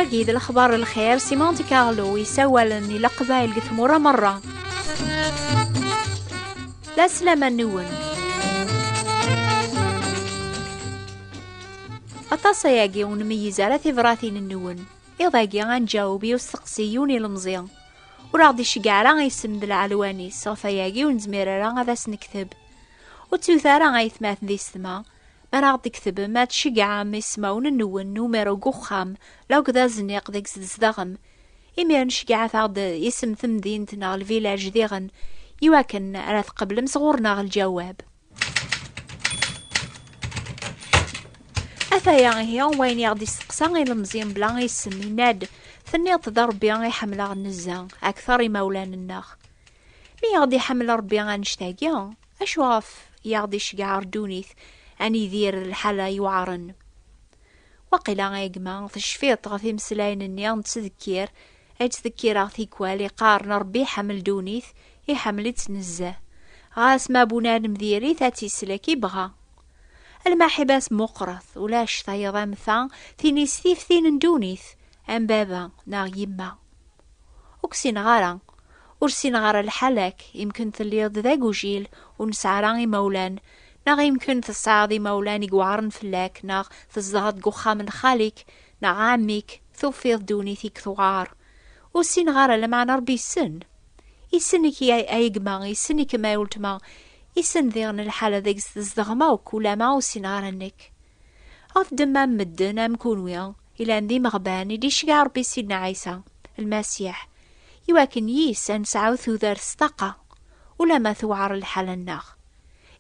واجد الأخبار الخير سي مونتي كارلو يسول أني لقبايل قثمورة مرة لا سلامة النون أطاسياقي ونميز على ثبراثين النون إضاقي غنجاوبي وستقسيوني المزيان وراغدي شقعرا غيسمد العلواني صوفياقي ونزميرا غادا سنكتب وتوثارا غيثماث ذي السما ما راغدي كتب ما تشقع ميسماون النون نوميرو قوخام لو كدا زنيق ديك زدغم إمير نشقع ثاغد يسم ثمدينتنا الفيلاج ديغن يواكن راث قبل مصغورنا الجواب أثايا هي وين يغدي سقسا غي المزيان بلا غيسم يناد ثني تضربي غي حملة غنزا أكثر مولان الناخ مي يغدي حمل ربي غنشتاقيا أشو غاف يغدي شقع ردونيث أني يدير الحالة يوعرن وقيلا غيقما تشفيط غفي مسلاين النيان تذكير أي تذكير غثيكوالي قارن ربي حمل دونيث يحمل تنزه غاس ما بنادم ذيري ثاتي سلاكي بغا المحباس مقرث ولا شطيض أمثا ثيني ستيف ثين ندونيث أم بابا ناغ يما وكسين غارا ورسين غارا الحلاك يمكن تليض ذا قوجيل ونسعران مولان ناغ يمكن تصعدي مولاني قوارن فلاك ناغ تزدهد قوخا من خالك ناغ عميك ثوفيض دونيثيك ثوغار وسين غارا لما نربي السن يسنك يا أيقما يسنك ما يولتما يسن ذيغن الحالة ذيك تزدغماوك ولا ما وسين غارنك غف دما مدن أم كونويا إلا ندي مغباني دي شقع ربي سيدنا عيسى المسيح يواكن ييس أنسعو ثوذار استقى ولا ما ثوعر الحالة الناغ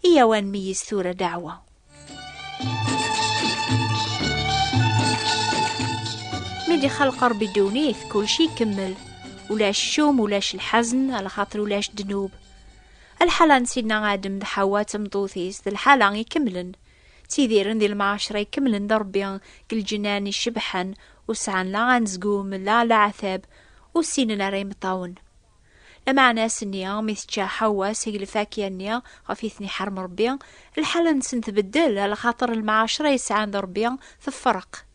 إيا وان ميز ثورة دعوة مدي خلق ربي دونيث كل شي كمل ولاش الشوم ولاش الحزن على خاطر ولاش دنوب الحالة نسيدنا غادم دحوات مضوثيس الحالة يكملن تيديرن ذي المعاشرة يكملن دربيان كل جناني شبحن وسعن لا غنزقوم لا عثاب وسين ريم طاون لما ناس النيا ميثجا حوا سيقل فاكيا النيا غفيثني حرم ربيان الحالة نسن تبدل على خاطر المعاشرة يسعان دربيان ثفرق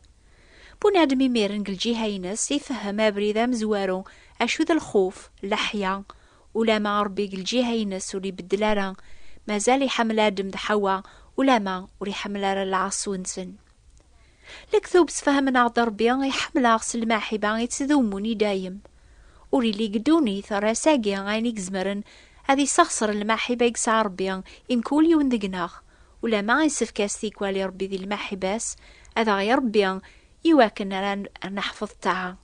بنادم يميرن قل جيهينس يفهم أبريدا مزوارو أشو ذا الخوف لحيا ولا ما ربي قل جيهينس ولي بدلارا مازال يحمل آدم دحوا ولا ما ولي حملارا العص ونسن لكثوب سفهم نعض ربيان يحمل أغسل ماحبا يتذوموني دايم وري لي قدوني ثرى ساقيا غايني كزمرن هذي سخسر الماحبا يقسع ربيان إمكولي وندقناغ ولا ما يسف كاستيك والي ربي ذي الماحباس هذا غير ربيان يواكن ران نحفظ تاعها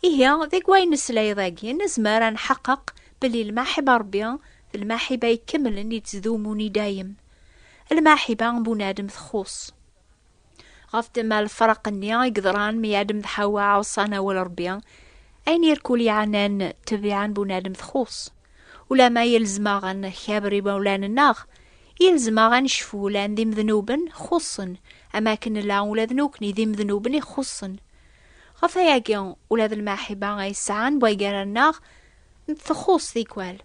إيا ذيك وين نسلاي ذاقي نزمر نحقق بلي الماحبة ربيان الماحبة يكمل اني تذوموني دايم الماحبة بنادم ثخوص غفت ما الفرق النيا يقدران ميادم ذحوا عوصانا ولا ربيان أين يركولي عنان تبعان بنادم ثخوص ولا ما يلزم غن خابري مولان الناغ يلزم غن شفولان ذي مذنوبن خصن أماكن لا ولا ذنوكني ذي مذنوبن خصن غفاياقيان ولا ذي الماحبة غيسعان بويقار الناغ ثخوص ذيكوال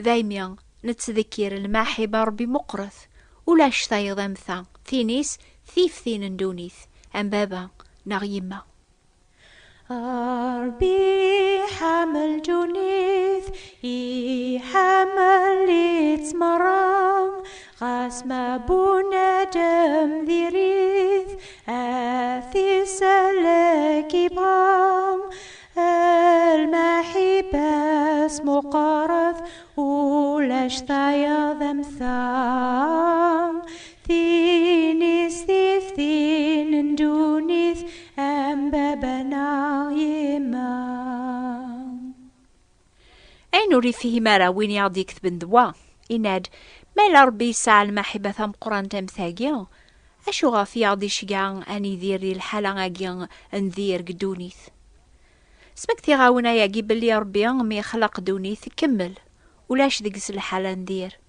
ذايميان نتذكير الماحبة ربي مقرث ولا شطايض أمثا ثينيس ثيف ثين ندونيث أم بابا نغيمة ربي حمل جونيث يحمل يتمرام غاس ما بنادم ذيريث أثي سلكي برام المحباس مقارث ولاش طايض أمثام ثينيس ثيف ثين ندونيث أم بابنا يما أين نوري فيه مرا وين يعطي يكتبن دوا إناد ما ربي ساعة المحبة ثم قران تمثاقيا أشو غافي يعطي شقعان أني ذيري الحالة غاقيا انذير قدونيث سمك تيغاونا يجيب اللي ربي مي خلق دونيث كمل ولاش دقس الحالة ندير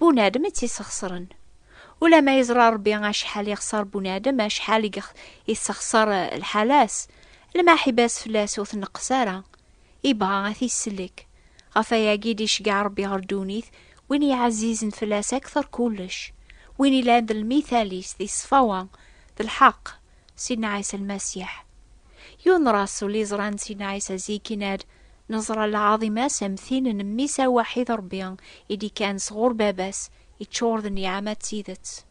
بنادم تيسخسرن ولا ما يزرى ربي شحال يخسر بنادم شحال يسخسر الحالاس لما حباس فلاس وثنقسارة يبغى غاثي السلك غفايا قيدي شقع ربي غردونيث ويني عزيز فلاس أكثر كلش ويني لاد المثاليس ذي الصفوة ذي الحق سيدنا عيسى المسيح يون راسو لي زران سيدنا عيسى زيكيناد نظرة العظيمة سمثين نميسا وحيد ربيان إدي كان صغور باباس يتشور ذني عامات سيدت.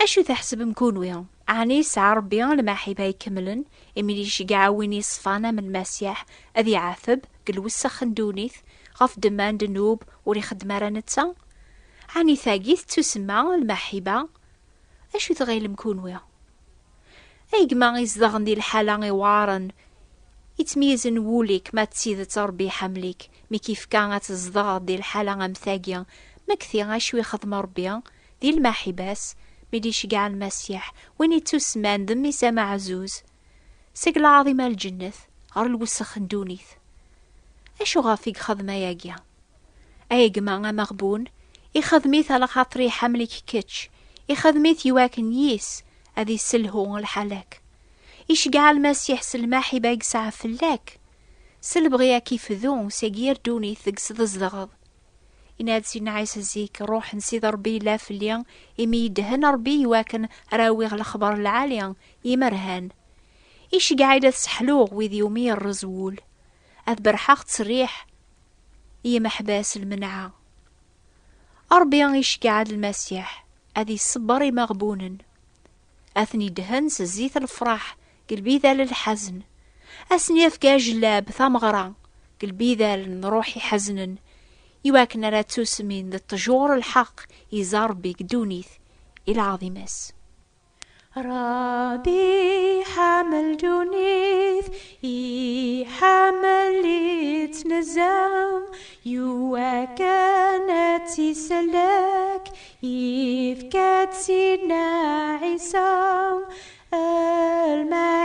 أشو تحسب مكونويا عني ساعة ربيان لما حيبا يكملن إميلي شقاع ويني صفانا من مسيح أذي عاثب قل وسخ ندونيث غف دمان دنوب وري خدمارا نتسا عني ثاقيث تسمى المحيبة. أشو تغيل مكونويا أي قما يزدغن دي الحالة وارن يتميزن ووليك ما تسيدت ربي حمليك مي كيف كانت تزدغ دي الحالة مثاقيا ما كثير شوي خدم ربيا دي المحباس ميدي شقع المسيح وين تسمان دمي سما عزوز سقل عظيمة الجنث غير الوسخ ندونيث. أشو غافيق خدمة ياقيا أي قما مغبون يخدميث على خاطري حمليك كتش يخدميث يواكن ييس أذي سلهو الحلاك يشقع المسيح سلماحي باق ساعة فلاك سل بغيا كيف ذون ساقير دوني ثقس ذزغض إناد سيدنا عيسى زيك روح نسيد ربي لا فليان إمي يدهن ربي يواكن راويغ الأخبار العالية يمرهن يشقع إذا سحلوغ وذ يومي الرزول أذبر حق تصريح يمحباس المنعة أربيان يشقع المسيح أذي الصبر مغبون أثني دهن سزيت الفرح قلبي ذا للحزن أسني أفقا جلاب ثمغرا قلبي ذا لنروحي حزنا يواكن لا تسمين ذا التجور الحق يزار بيك دونيث إلى عظيمس. ربي حمل دونيث حمل يتنزام يواكنت يسلك يفكت سيدنا عيسى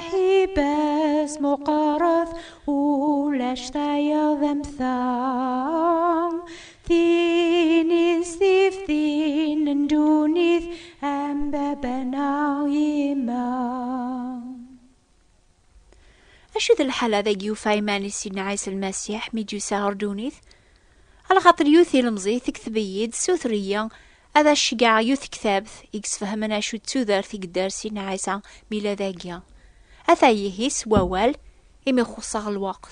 المحباس مقارث ولاش تايا ذمثام ثين ثيف ثين ندونيث أم بابنا يمام. أشو ذا الحالة ذا يوفاي ماني سيدنا عيسى المسيح ميجو ساهر دونيث على خاطر يوثي المزي تكثبيد سوثريا هذا الشقاع يوث كتابث يكس فهمنا شو تسوذر في قدار سيدنا عيسى ميلا ذاقيا أثا يهيس ووال إمي خصاغ الوقت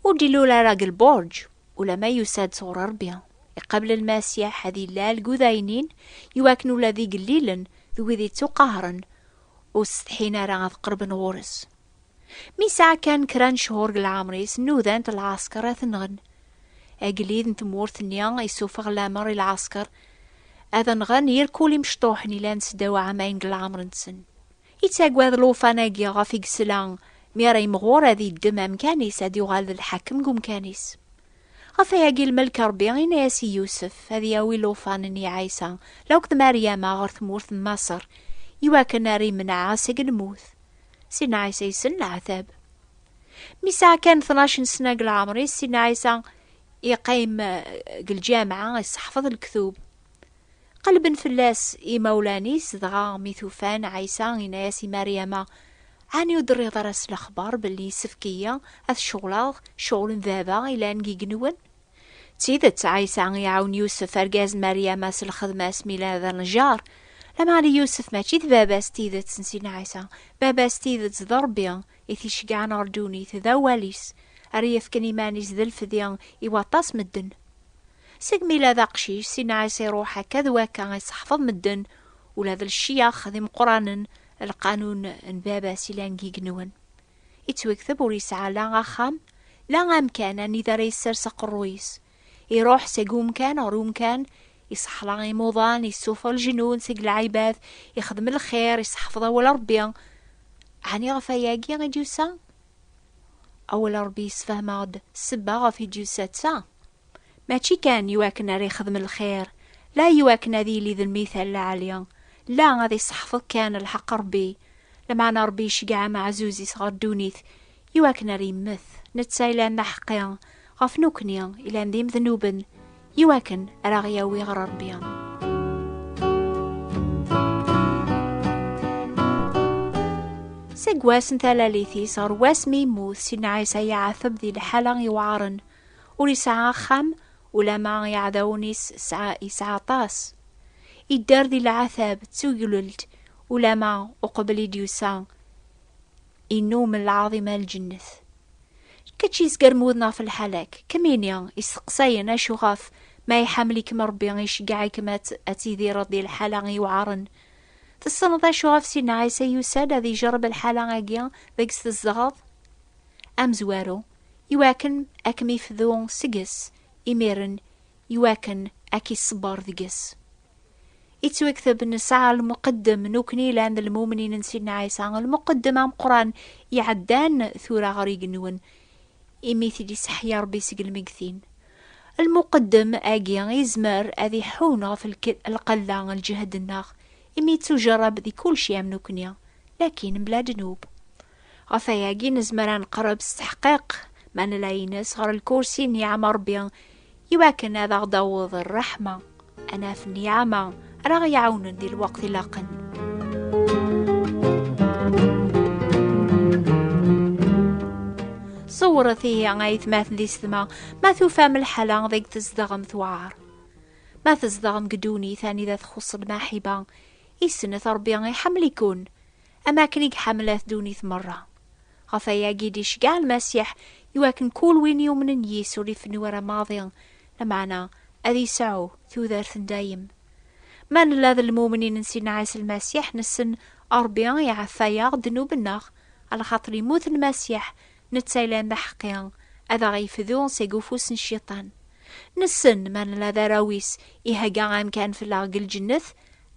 وديلو لا راقل بورج ولا ما يساد صور ربيا قبل المسيح هذي لا القذاينين يواكنوا الذي قليلا ذو ذي تقهرا وستحينا راغ قرب نغورس مي ساعة كان كران شهور العامريس نوذان العسكر أثنغن أقليد نتمورث نيان يسوفغ لامر العسكر هذا نغن يركولي مشطوحني لانس دوا عمين العمر نسن يتاقوى ذلو فاناقيا غافيق سلان ميري مغورة ذي الدم مكانيس هذي يغال الحكم قوم كانيس غفاياقي الملك ربيعين ياسي يوسف هذي ياوي لو فانني عيسى لو كذ مريم غرث مورث مصر يواكن ناري من عاسق الموث سيدنا عيسى يسن عذاب ميسا كان 12 سنة العمري سيدنا عيسى يقيم الجامعة يحفظ الكتب قلب فلاس مولانيس ضغا ميثوفان عيسى يناسي مريم عاني يدري درس الأخبار باللي سفكية أث شغل ذابا إلى نجي جنون تيدت عيسى يعاون يوسف أرجاز مريم الخدمة سميلا ذا نجار لما علي يوسف ما تيد باباس تيدت سنسينا عيسى باباس تيدت ضربيا إثي شقعان أردوني تذا واليس أريف كنيمانيس ذا الفذيان يواطاس مدن سقميلا ذا قشيش سينا عيسى روحا كذوا كان يصحفظ مدن ولا ذا الشياخ ذي مقرانا القانون بابا سيلانجي جنون يتوكثب وريسعى لا غخام لا غامكان أني ذا ريسر سقرويس يروح سيقوم كان وروم كان يصحلا يموضان يسوف الجنون سيق العباد يخدم الخير يصحفظه ولا ربيا عني غفاياقي غجوسا أول ربي يسفهم عد سبا غفي جوسات سا ماشي كان يواكن ري يخدم الخير لا يواكن ذي لي ذا المثال العالية لا غادي يصحفظ كان الحق ربي لما أنا ربي شقع مع زوزي صغار دونيث يواكن ري مث نتسايلان نحقيا غفنوكنيا إلى نديم ذنوبا يواكن أراغياوي غير ربيا سقواس ثلاثي صار واس ميموث سيدنا عيسى يعثب ذي الحالة يوعرن وريسعى خم ولا ما يعذونيس ساعة طاس يدار ذي العذاب تسويللت ولا ما أقبل ديوسان النوم العظيمة الجنث. كتشي سقرمودنا في الحلاك كمينيا يسقساين اشو غاف ما يحملك مربي يشقعك ما اتيذي رضي الحالة يوعرن تصنض اشو غاف سينا عيسى يساد هذي جرب الحالة اقيا ذاكس الزغاض ام زوارو يواكن اكمي فذو سقس اميرن يواكن اكي الصبار ذقس يتوكثب النساء المقدم نوكني لان المؤمنين نسينا عيسى المقدم ام قران يعدان ثورة غريق نون إميثي سحيا ربي سقل مقثين المقدم اجيا يزمر اذي حونا في القلة الجهد الناغ إميتو جرب ذي كل شيء منوكنيا لكن بلا دنوب غفاياقي نزمران قرب استحقاق ما نلاينس غير الكرسي نعمة ربي يواكن هذا غدوض الرحمة أنا في النعمة راه يعاون دي الوقت لاقن صورتي عايث ماث ذي السما ما تفهم الحلا ذيك تزدغم ثوار ما تزدغم قدوني ثاني ذا تخص الماحبة يسنة ربي حمل يكون أماكنك حملات دوني ثمرة غفايا قيدي شقع المسيح يواكن كل وين يوم من يسو لفن ورا ماضي لمعنا أذي سعو ثو ذارث دايم ما نلاذ المؤمنين نسينا عيس المسيح نسن أربيان يعفايا دنوب الناغ على خاطر يموت المسيح نتسايلان ذا حقيان أذا غيفذون سيقوفوس الشيطان نسن ما نلاذ راويس إيها عام كان في العقل جنث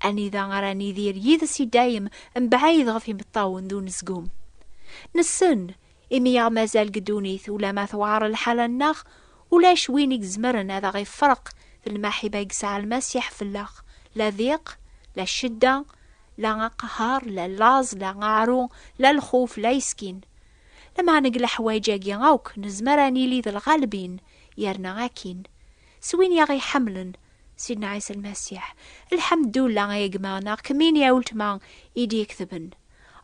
أني ذا غراني ذير يذسي دايم مبعيد غفي مطاون دون سقوم نسن إمي مازال قدونيث ولا ما ثوار الحالة الناغ ولا شوينك زمرن هذا غير فرق في المحبة يقسع المسيح في اللاغ لا ذيق لا شدة لا قهار لا لاز لا عارو لا الخوف لا يسكين لما نقل حوايجاقي غاوك نزمراني لي ذا الغالبين يارنا غاكين سوين يا غي حملن سيدنا عيسى المسيح الحمد لله يا جماعة كمين يا ولتما يدي يكذبن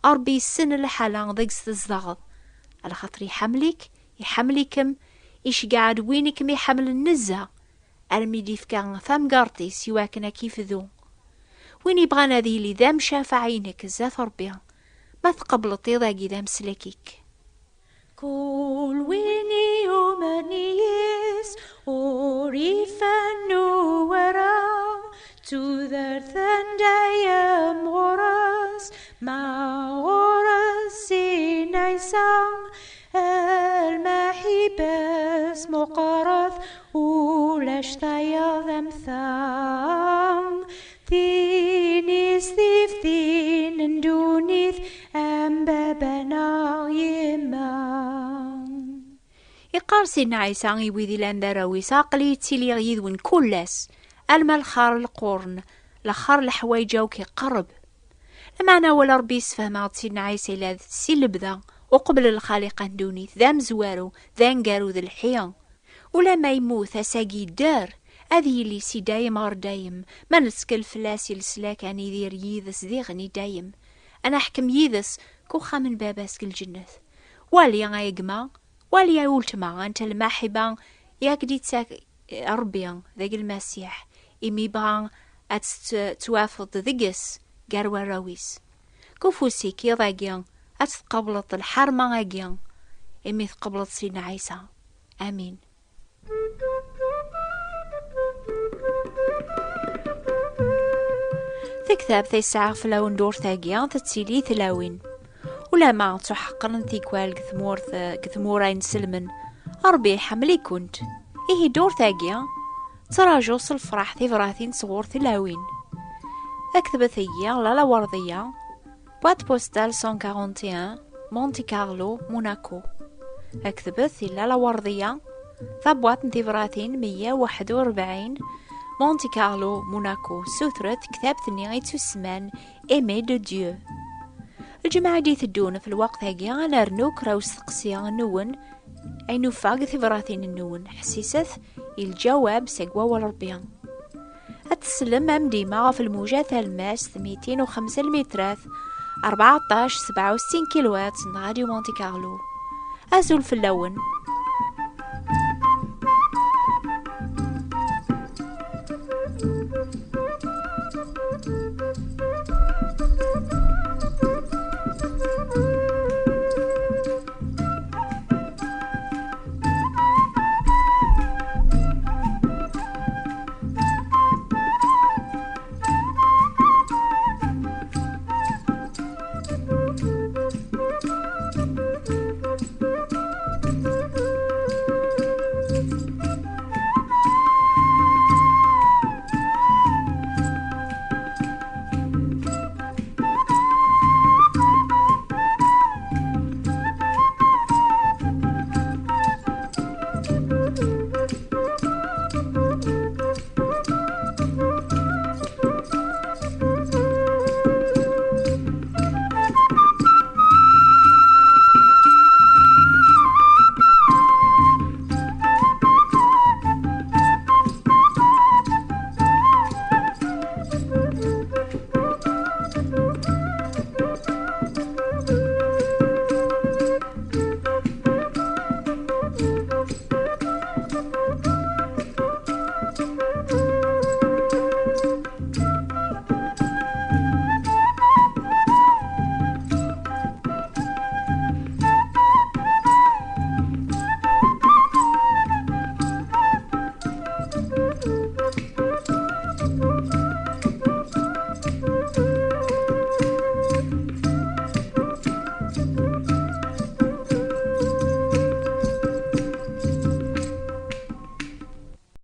أربي السن الحالة ضيقس الزغض على خاطري يحملكم إيش قاعد وينكم يحمل النزة أرمي ديفكا فام قارتي سواكنا كيف ذو وين يبغانا ذي لي ذا مشافع عينك الزاث ربيا ما تقبلطي ذاقي ذا مسلكيك كل ويني يومانيس أوريفا نورا تذرثن دايم غرس ما غرس نيسان المحبس مقرث ولاش ثايا ذمثان ثينيس ثيفتين اندونيث أم بابنا يمان يقار سيدنا عيسى يويذي لان داراوي ساقلي تسيلي غيذون كلاس المالخار القرن لخار الحوايجا وكي قرب لمعنى ولا ربي سفهمات سيدنا عيسى لاذ سيلبذا وقبل الخالق اندونيث ذا مزوارو ذا نقارو ذا الحيان ولما يموت اساقي الدار هذه اللي سي دايم غير دايم ما نسكل فلاسي السلاك اني يدير يذس ذي غني دايم انا احكم يذس كوخا من باباسك الجنث واليا غايقما واليا ولتما انت الماحبة ياك دي تساك ربيا ذاك المسيح امي بغا توافض ذقس قاروا الراويس كوفوسيك يضاقيا أتقبلت الحرمة غاقيا إمي تقبلت سيدنا عيسى آمين. تكتاب ثيساع فلاون دور ثاقيا تتسيلي ثلاوين ولا ما تحقرن ثيكوال كثمورين سلمن أربي حملي كنت إيه دور ثاقيا تراجوس الفرح ثيفراثين صغور ثلاوين أكتب ثيا لا وردية بوات بوستال 141 مونتي كارلو موناكو أكتبت إلا وردية ثبوات نتيفراثين 141 مونتي كارلو موناكو سوثرت كتاب ثنية تسمان إيمي دو ديو. الجماعة دي تدون في الوقت هاقي أنا رنوك راو استقسيا نون أي نفاق ثيفراثين النون حسيسث الجواب سقوى والربيان أتسلم أم ديما في الموجات الماس 205 المترات 14 67 كيلوات راديو مونتي كارلو أزول في اللون